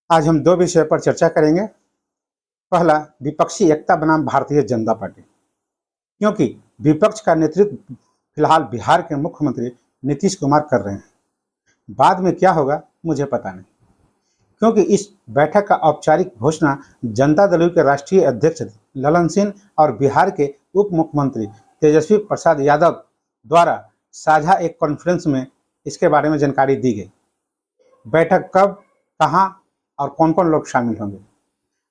आज हम दो विषय पर चर्चा करेंगे। पहला, विपक्षी एकता बनाम भारतीय जनता पार्टी। क्योंकि विपक्ष का नेतृत्व फिलहाल बिहार के मुख्यमंत्री नीतीश कुमार कर रहे हैं। बाद में क्या होगा मुझे पता नहीं, क्योंकि इस बैठक का औपचारिक घोषणा जनता दल के राष्ट्रीय अध्यक्ष ललन सिंह और बिहार के उप मुख्यमंत्री तेजस्वी प्रसाद यादव द्वारा साझा एक कॉन्फ्रेंस में इसके बारे में जानकारी दी गई। बैठक कब, कहां और कौन कौन लोग शामिल होंगे,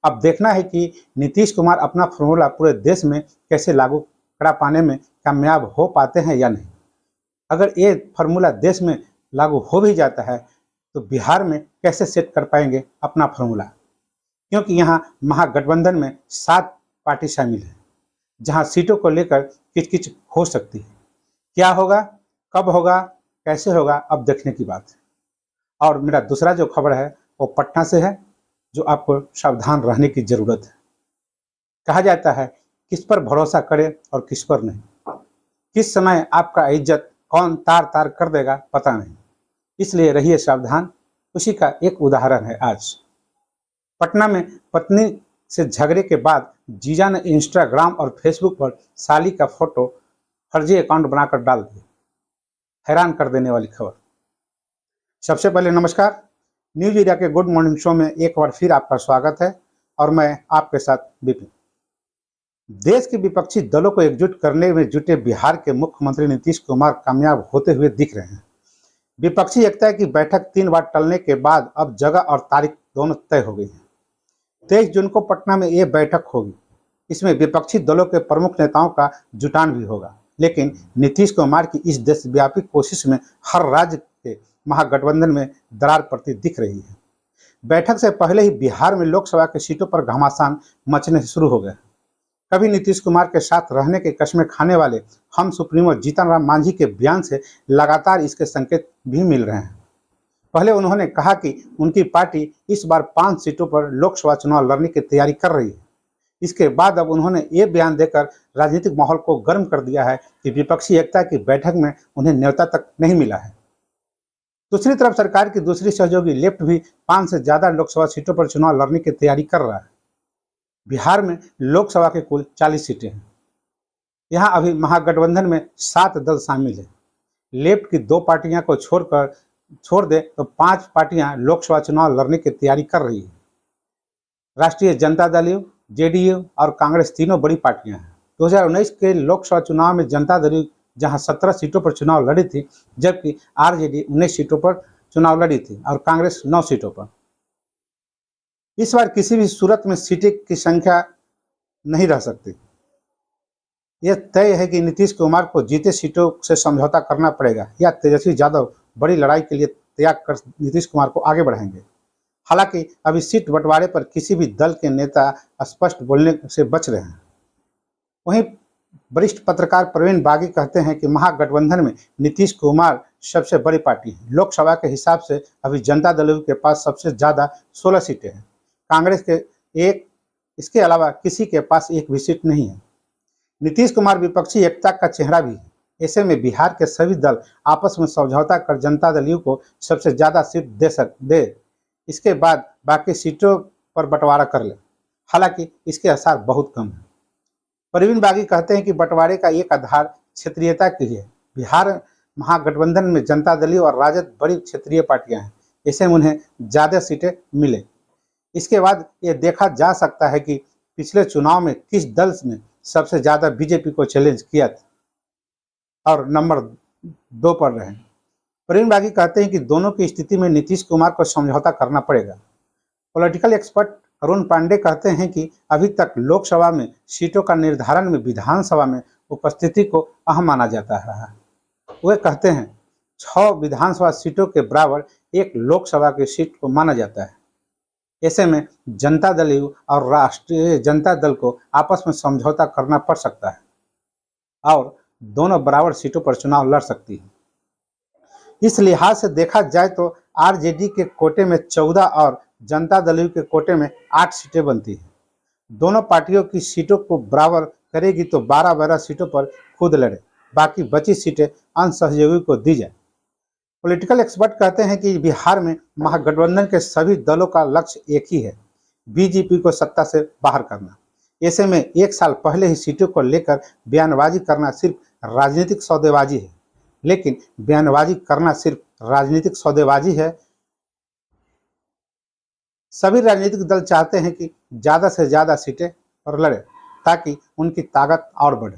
अब देखना है कि नीतीश कुमार अपना फॉर्मूला पूरे देश में कैसे लागू करा पाने में कामयाब हो पाते हैं या नहीं। अगर ये फार्मूला देश में लागू हो भी जाता है तो बिहार में कैसे सेट कर पाएंगे अपना फार्मूला, क्योंकि यहाँ महागठबंधन में 7 पार्टी शामिल है, जहाँ सीटों को लेकर किचकिच हो सकती है। क्या होगा, कब होगा, कैसे होगा, अब देखने की बात है। और मेरा दूसरा जो खबर है वो पटना से है, जो आपको सावधान रहने की जरूरत है। कहा जाता है किस पर भरोसा करें और किस पर नहीं। किस समय आपका इज्जत कौन तार तार कर देगा पता नहीं, इसलिए रहिए सावधान। उसी का एक उदाहरण है आज पटना में पत्नी से झगड़े के बाद जीजा ने इंस्टाग्राम और फेसबुक पर साली का फोटो फर्जी अकाउंट बनाकर डाल दिया। हैरान कर देने वाली खबर। सबसे पहले नमस्कार, न्यूज इंडिया के गुड मॉर्निंग शो में एक बार फिर आपका स्वागत है और मैं आपके साथ विपिन। देश के विपक्षी दलों को एकजुट करने में जुटे बिहार के मुख्यमंत्री नीतीश कुमार कामयाब होते हुए दिख रहे हैं। विपक्षी एकता की बैठक 3 बार टलने के बाद अब जगह और तारीख दोनों तय हो गई है। 23 जून को पटना में ये बैठक होगी। इसमें विपक्षी दलों के प्रमुख नेताओं का जुटान भी होगा, लेकिन नीतीश कुमार की इस देशव्यापी कोशिश में हर राज्य के महागठबंधन में दरार पड़ती दिख रही है। बैठक से पहले ही बिहार में लोकसभा की सीटों पर घमासान मचने शुरू हो गए। कभी नीतीश कुमार के साथ रहने के कस्में खाने वाले हम सुप्रीमो जीतन राम मांझी के बयान से लगातार इसके संकेत भी मिल रहे हैं। पहले उन्होंने कहा कि उनकी पार्टी इस बार 5 सीटों पर लोकसभा चुनाव लड़ने की तैयारी कर रही है। इसके बाद अब उन्होंने ये बयान देकर राजनीतिक माहौल को गर्म कर दिया है कि विपक्षी एकता की बैठक में उन्हें न्योता तक नहीं मिला है। दूसरी तरफ सरकार की दूसरी सहयोगी लेफ्ट भी 5 से ज्यादा लोकसभा सीटों पर चुनाव लड़ने की तैयारी कर रहा है। बिहार में लोकसभा के कुल 40 सीटें हैं। यहाँ अभी महागठबंधन में 7 दल शामिल है। लेफ्ट की 2 पार्टियां को छोड़ दे तो 5 पार्टियां लोकसभा चुनाव लड़ने की तैयारी कर रही है। राष्ट्रीय जनता दल, जेडीयू और कांग्रेस तीनों बड़ी पार्टियां हैं। 2019 के लोकसभा चुनाव में जनता दल जहां 17 सीटों पर चुनाव लड़ी थी, जबकि आरजेडी 19 सीटों पर चुनाव लड़ी थी और कांग्रेस 9 सीटों पर। इस बार किसी भी सूरत में सीटें की संख्या नहीं रह सकती। यह तय है कि नीतीश कुमार को जीते सीटों से समझौता करना पड़ेगा या तेजस्वी यादव बड़ी लड़ाई के लिए त्याग कर नीतीश कुमार को आगे बढ़ाएंगे। हालांकि अभी सीट बंटवारे पर किसी भी दल के नेता स्पष्ट बोलने से बच रहे हैं। वहीं वरिष्ठ पत्रकार प्रवीण बागी कहते हैं कि महागठबंधन में नीतीश कुमार सबसे बड़ी पार्टी है। लोकसभा के हिसाब से अभी जनता दल के पास सबसे ज्यादा 16 सीटें हैं। कांग्रेस के एक, इसके अलावा किसी के पास एक भी सीट नहीं है। नीतीश कुमार विपक्षी एकता का चेहरा भी है। ऐसे में बिहार के सभी दल आपस में समझौता कर जनता दल को सबसे ज्यादा सीट दे इसके बाद बाकी सीटों पर बंटवारा कर ले। हालांकि इसके आसार बहुत कम है। प्रवीण बागी कहते हैं कि बंटवारे का एक आधार क्षेत्रीयता की है। बिहार महागठबंधन में जनता दल और राजद बड़ी क्षेत्रीय पार्टियां हैं, ऐसे में उन्हें ज्यादा सीटें मिले। इसके बाद ये देखा जा सकता है कि पिछले चुनाव में किस दल ने सबसे ज्यादा बीजेपी को चैलेंज किया था और नंबर 2 पर रहे। प्रवीण बागी कहते हैं कि दोनों की स्थिति में नीतीश कुमार को समझौता करना पड़ेगा। पॉलिटिकल एक्सपर्ट अरुण पांडे कहते हैं कि अभी तक लोकसभा में सीटों का निर्धारण में विधानसभा में उपस्थिति को अहम माना जाता है। वे कहते हैं 6 विधानसभा सीटों के बराबर एक लोकसभा की सीट को माना जाता है। ऐसे में जनता दल और राष्ट्रीय जनता दल को आपस में समझौता करना पड़ सकता है और दोनों बराबर सीटों पर चुनाव लड़ सकती है। इस लिहाज से देखा जाए तो आरजेडी के कोटे में 14 और जनता दल के कोटे में 8 सीटें बनती हैं। दोनों पार्टियों की सीटों को बराबर करेगी तो 12-12 सीटों पर खुद लड़े, बाकी बची सीटें अन्य सहयोगी को दी जाए। पॉलिटिकल एक्सपर्ट कहते हैं कि बिहार में महागठबंधन के सभी दलों का लक्ष्य एक ही है, बीजेपी को सत्ता से बाहर करना। ऐसे में एक साल पहले ही सीटों को लेकर बयानबाजी करना सिर्फ राजनीतिक सौदेबाजी है। लेकिन बयानबाजी करना सिर्फ राजनीतिक सौदेबाजी है। सभी राजनीतिक दल चाहते हैं कि ज़्यादा से ज़्यादा सीटें और लड़े ताकि उनकी ताकत और बढ़े।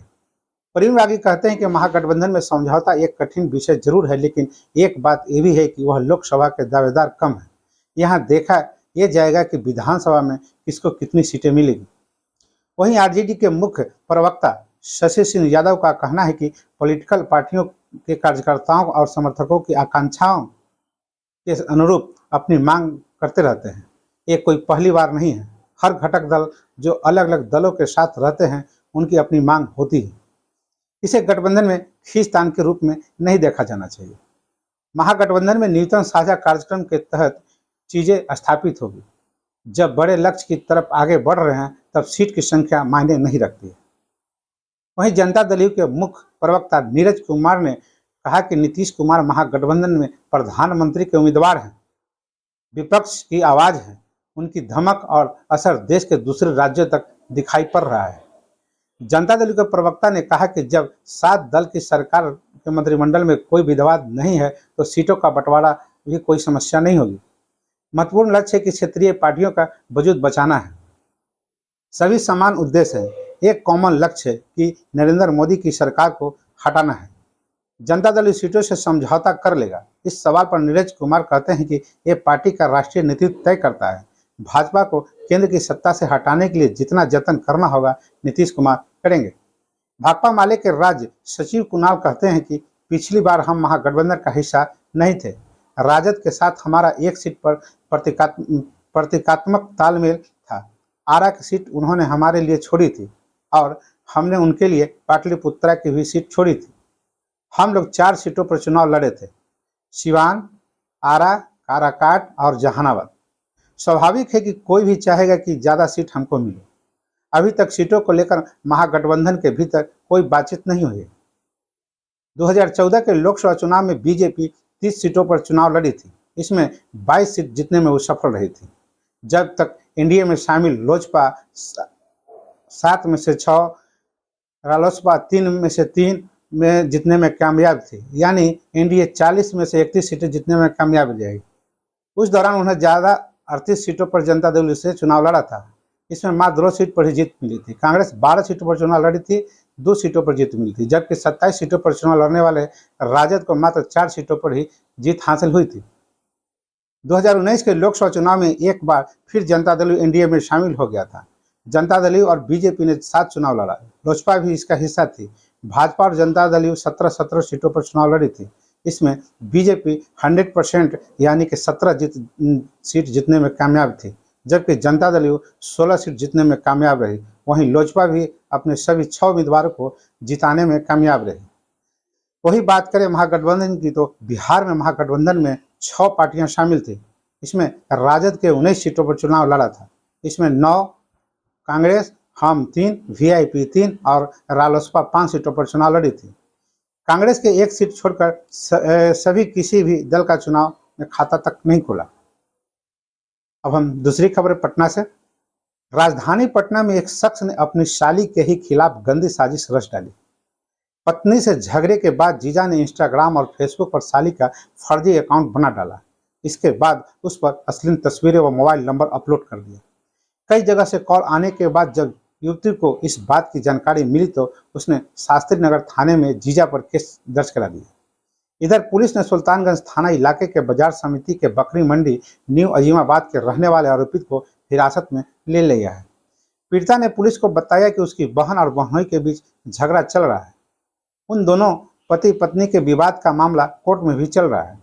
प्रवीण बागी कहते हैं कि महागठबंधन में समझौता एक कठिन विषय जरूर है, लेकिन एक बात ये भी है कि वह लोकसभा के दावेदार कम है। यहाँ देखा यह जाएगा कि विधानसभा में किसको कितनी सीटें मिलेगी। वहीं आरजेडी के मुख्य प्रवक्ता शशि सिंह यादव का कहना है कि पॉलिटिकल पार्टियों के कार्यकर्ताओं और समर्थकों की आकांक्षाओं के अनुरूप अपनी मांग करते रहते हैं। ये कोई पहली बार नहीं है। हर घटक दल जो अलग अलग दलों के साथ रहते हैं उनकी अपनी मांग होती है। इसे गठबंधन में खींचतान के रूप में नहीं देखा जाना चाहिए। महागठबंधन में न्यूनतम साझा कार्यक्रम के तहत चीजें स्थापित होगी। जब बड़े लक्ष्य की तरफ आगे बढ़ रहे हैं तब सीट की संख्या मायने नहीं रखती है। वहीं जनता दल के मुख्य प्रवक्ता नीरज कुमार ने कहा कि नीतीश कुमार महागठबंधन में प्रधानमंत्री के उम्मीदवार हैं, विपक्ष की आवाज है। उनकी धमक और असर देश के दूसरे राज्यों तक दिखाई पड़ रहा है। जनता दल के प्रवक्ता ने कहा कि जब 7 दल की सरकार के मंत्रिमंडल में कोई विवाद नहीं है तो सीटों का बंटवारा भी कोई समस्या नहीं होगी। महत्वपूर्ण लक्ष्य है कि क्षेत्रीय पार्टियों का वजूद बचाना है। सभी समान उद्देश्य है। एक कॉमन लक्ष्य है कि नरेंद्र मोदी की सरकार को हटाना है। जनता दल इस सीटों से समझौता कर लेगा। इस सवाल पर नीरज कुमार कहते हैं कि ये पार्टी का राष्ट्रीय नेतृत्व तय करता है। भाजपा को केंद्र की सत्ता से हटाने के लिए जितना जतन करना होगा नीतीश कुमार करेंगे। भाकपा माले के राज्य सचिव कुणाल कहते हैं कि पिछली बार हम महागठबंधन का हिस्सा नहीं थे। राजद के साथ हमारा एक सीट पर प्रतीकात्मक तालमेल था। आरा की सीट उन्होंने हमारे लिए छोड़ी थी और हमने उनके लिए पाटलिपुत्रा की भी सीट छोड़ी थी। हम लोग 4 सीटों पर चुनाव लड़े थे, सिवान, आरा, काराकाट और जहानाबाद। स्वाभाविक है कि कोई भी चाहेगा कि ज़्यादा सीट हमको मिले। अभी तक सीटों को लेकर महागठबंधन के भीतर कोई बातचीत नहीं हुई है। 2014 के लोकसभा चुनाव में बीजेपी 30 सीटों पर चुनाव लड़ी थी। इसमें 22 सीट जीतने में वो सफल रही थी। जब तक एनडीए में शामिल लोजपा 7 में से 6, रालोसपा 3 में से 3 में जीतने में कामयाब थी। यानी एनडीए 40 में से 31 सीटें जीतने में कामयाब जाएगी। उस दौरान उन्हें ज़्यादा 38 सीटों पर जनता दल से चुनाव लड़ा था। इसमें मात्र 2 सीट पर ही जीत मिली थी। कांग्रेस 12 सीटों पर चुनाव लड़ी थी, 2 सीटों पर जीत मिली थी, जबकि 27 सीटों पर चुनाव लड़ने वाले राजद को मात्र 4 सीटों पर ही जीत हासिल हुई थी। 2019 के लोकसभा चुनाव में एक बार फिर जनता दल एनडीए में शामिल हो गया था। जनता दल और बीजेपी ने 7 चुनाव लड़ा। लोजपा भी इसका हिस्सा थी। भाजपा और जनता दल 17 सीटों पर चुनाव लड़ी थी। इसमें बीजेपी 100% यानी कि 17 सीट जीतने में कामयाब थी, जबकि जनता दल 16 सीट जीतने में कामयाब रही। वहीं लोजपा भी अपने सभी 6 उम्मीदवारों को जिताने में कामयाब रही। वही बात करें महागठबंधन की तो बिहार में महागठबंधन में 6 पार्टियां शामिल थी। इसमें राजद के 19 सीटों पर चुनाव लड़ा था। इसमें 9 कांग्रेस, हम 3, वीआईपी 3 और रालोसपा 5 सीटों पर चुनाव लड़ी थी। कांग्रेस के 1 सीट छोड़कर सभी किसी भी दल का चुनाव में खाता तक नहीं खोला। अब हम दूसरी खबर पटना से। राजधानी पटना में एक शख्स ने अपनी साली के ही खिलाफ गंदी साजिश रच डाली। पत्नी से झगड़े के बाद जीजा ने इंस्टाग्राम और फेसबुक पर साली का फर्जी अकाउंट बना डाला। इसके बाद उस पर अश्लील तस्वीरें व मोबाइल नंबर अपलोड कर दिया। कई जगह से कॉल आने के बाद जब युवती को इस बात की जानकारी मिली तो उसने शास्त्री नगर थाने में जीजा पर केस दर्ज करा दिया। इधर पुलिस ने सुल्तानगंज थाना इलाके के बाजार समिति के बकरी मंडी न्यू अजीमाबाद के रहने वाले आरोपित को हिरासत में ले लिया है। पीड़िता ने पुलिस को बताया कि उसकी बहन और बहनोई के बीच झगड़ा चल रहा है। उन दोनों पति पत्नी के विवाद का मामला कोर्ट में भी चल रहा है।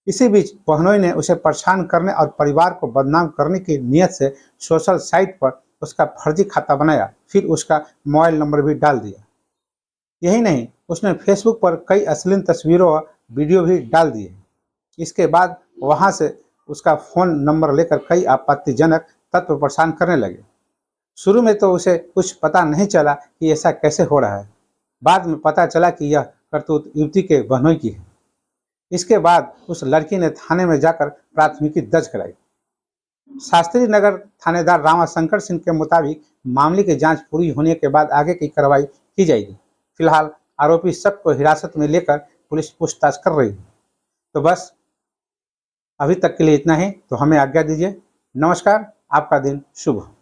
इसी बीच बहनोई ने उसे परेशान करने और परिवार को बदनाम करने की नीयत से सोशल साइट पर उसका फर्जी खाता बनाया, फिर उसका मोबाइल नंबर भी डाल दिया। यही नहीं, उसने फेसबुक पर कई अश्लील तस्वीरों और वीडियो भी डाल दिए। इसके बाद वहां से उसका फ़ोन नंबर लेकर कई आपत्तिजनक तत्व परेशान करने लगे। शुरू में तो उसे कुछ पता नहीं चला कि ऐसा कैसे हो रहा है। बाद में पता चला कि यह करतूत युवती के बहनोई की है। इसके बाद उस लड़की ने थाने में जाकर प्राथमिकी दर्ज कराई। शास्त्री नगर थानेदार रामाशंकर सिंह के मुताबिक मामले की जांच पूरी होने के बाद आगे की कार्रवाई की जाएगी। फिलहाल आरोपी सब को हिरासत में लेकर पुलिस पूछताछ कर रही है। तो बस अभी तक के लिए इतना ही। तो हमें आज्ञा दीजिए। नमस्कार, आपका दिन शुभ हो।